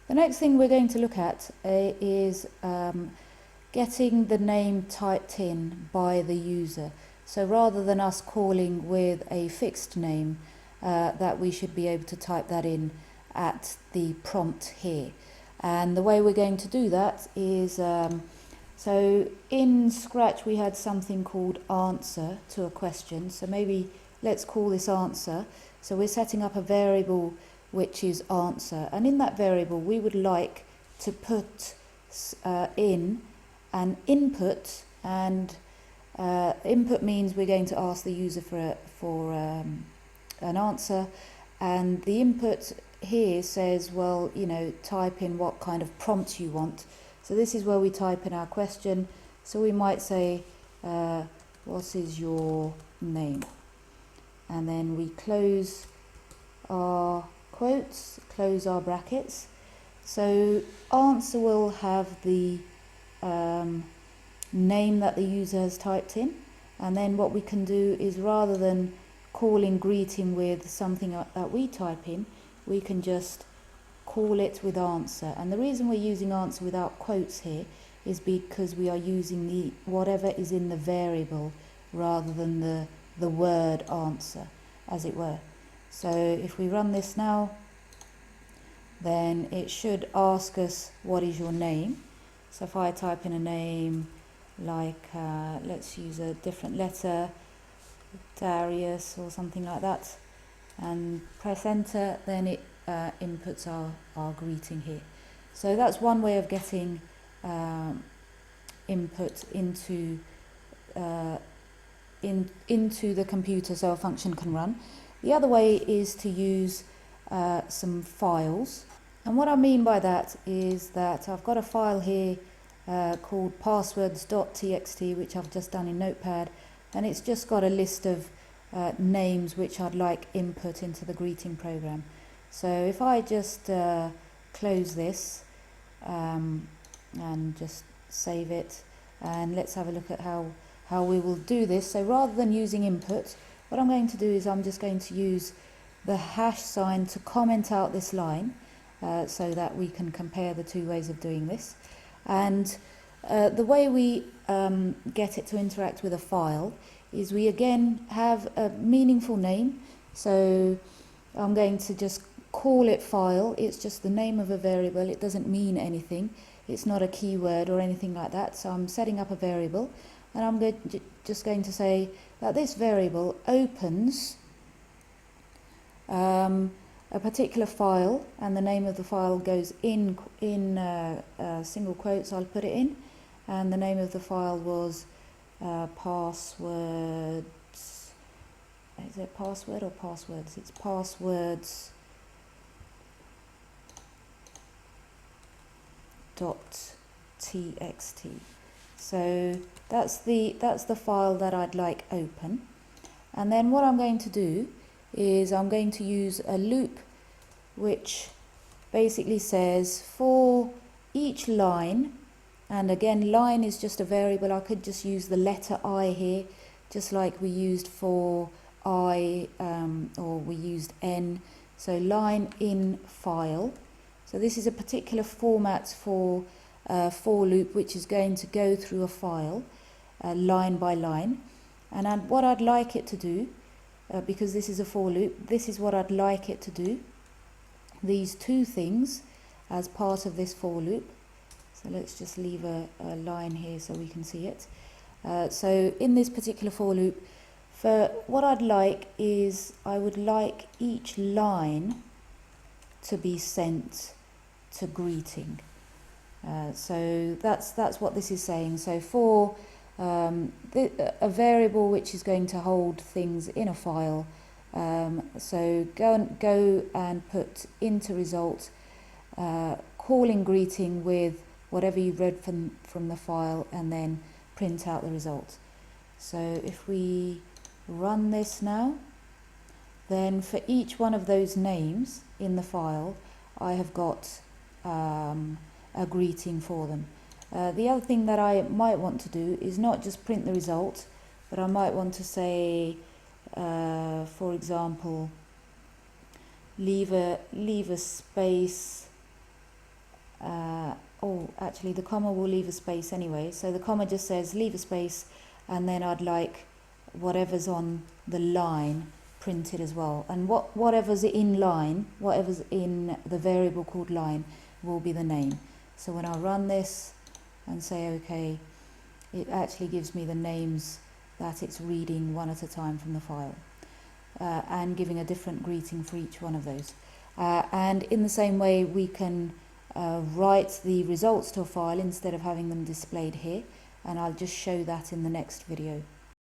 The next thing we're going to look at is getting the name typed in by the user. So rather than us calling with a fixed name, that we should be able to type that in at the prompt here. And the way we're going to do that is, so in Scratch we had something called answer to a question. So maybe let's call this answer. So we're setting up a variable which is answer. And in that variable we would like to put in an input, and input means we're going to ask the user for an answer, and the input here says, well, you know, type in what kind of prompt you want. So this is where we type in our question. So we might say, what is your name? And then we close our quotes, close our brackets. So answer will have the name that the user has typed in, and then what we can do is, rather than calling greeting with something that we type in, we can just call it with answer. And the reason we're using answer without quotes here is because we are using the whatever is in the variable rather than the word answer, as it were. So if we run this now, then it should ask us, what is your name? So if I type in a name like, let's use a different letter, Darius or something like that, and press enter, then it inputs our greeting here. So that's one way of getting input into the computer so a function can run. The other way is to use some files. And what I mean by that is that I've got a file here called passwords.txt, which I've just done in Notepad, and it's just got a list of names which I'd like input into the greeting program. So if I just close this and just save it, and let's have a look at how we will do this. So rather than using input, what I'm going to do is I'm just going to use the hash sign to comment out this line, so that we can compare the two ways of doing this. And the way we get it to interact with a file is we again have a meaningful name. So I'm going to just call it file. It's just the name of a variable. It doesn't mean anything. It's not a keyword or anything like that. So I'm setting up a variable, and I'm just going to say that this variable opens a particular file, and the name of the file goes in single quotes. I'll put it in, and the name of the file was passwords. Is it password or passwords? It's passwords .txt. So that's the file that I'd like open. And then what I'm going to do is I'm going to use a loop which basically says for each line, and again line is just a variable. I could just use the letter I here, just like we used for I, or we used N. So line in file. So this is a particular format for for loop which is going to go through a file line by line. And what I'd like it to do, because this is a for loop, this is what I'd like it to do. These two things as part of this for loop. So let's just leave a line here so we can see it. So in this particular for loop, for what I'd like is I would like each line to be sent to greeting. So that's what this is saying. So for a variable which is going to hold things in a file, so go and put into result calling greeting with whatever you've read from the file, and then print out the result. So if we run this now, then for each one of those names in the file I have got a greeting for them. The other thing that I might want to do is not just print the result, but I might want to say, for example, leave a space oh, actually the comma will leave a space anyway, so the comma just says leave a space, and then I'd like whatever's on the line printed as well, and whatever's in line, whatever's in the variable called line, will be the name. So when I run this and say OK, it actually gives me the names that it's reading one at a time from the file, and giving a different greeting for each one of those. And in the same way, we can write the results to a file instead of having them displayed here, and I'll just show that in the next video.